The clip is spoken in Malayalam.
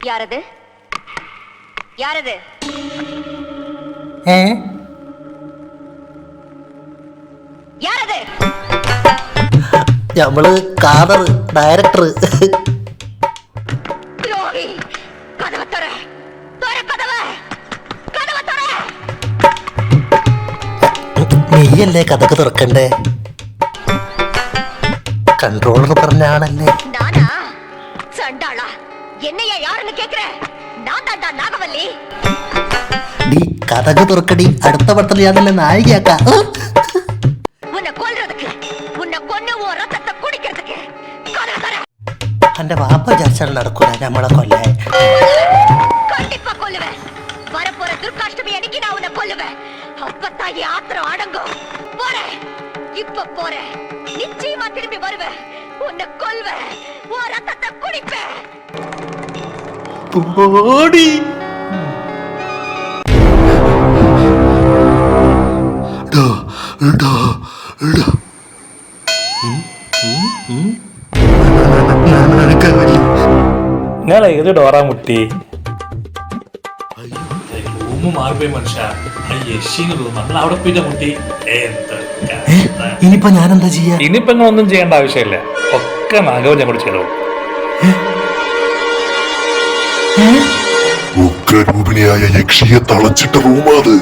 யாரது யாரது யாரது? നമ്മള് കാദർ ഡയറക്ടർ. ദ്രോഹി, കതവ തുറ, തുറ കതവ, കതവ തുറ. നീയല്ലേ കഥക്ക് തുറക്കണ്ടേ? കൺട്രോളർ പറഞ്ഞ ആളല്ലേ? நானா சண்டாளா? என்னையா யாருன்னு கேக்குற? நான் தான்டா நாகவல்லி. ഡീ കഥക്ക് തുറക്കടി, അടുത്ത പടത്തിൽ ഞാനല്ലേ നായികയാക്ക. உன்னை கொல்றதுக்கு, உன்னை கொன்னு உன் ரத்தத்தை குடிக்கிறதுக்கு. கதவ துற. എന്റെ വാപ്പ വിചാരിച്ചാൽ നടക്കൂല നമ്മളെ കൊല്ലാൻ. கண்டிப்பா கொல்லுவேன். வரப்போற துர்காஷ்டமி அன்னைக்கு நான் உன்னை கொல்லுவேன். அப்பத்தான் என் ஆத்திரம் அடங்கும். போறேன், இப்ப போறேன். நிச்சயமா திரும்பி வருவேன். உன்னை கொல்வேன், உன் ரத்தத்தை குடிப்பேன். ഓടി നിങ്ങൾ ഏത് ഡോറാ മുട്ടി? റൂമ് മാറിപ്പോയി മനുഷ്യ. നമ്മൾ അവിടെ പോയിട്ട് മുട്ടി. ഇനിയിപ്പോ ഞാനെന്താ ചെയ്യാ? ഇനിയിപ്പോ ഒന്നും ചെയ്യേണ്ട ആവശ്യമില്ല. ഒക്കെ നാഗവൻ ഞാൻ കൂടെ ചെയ്തോ. ഉഗ്രരൂപിണിയായ യക്ഷിയെ തളച്ചിട്ട റൂമാത്.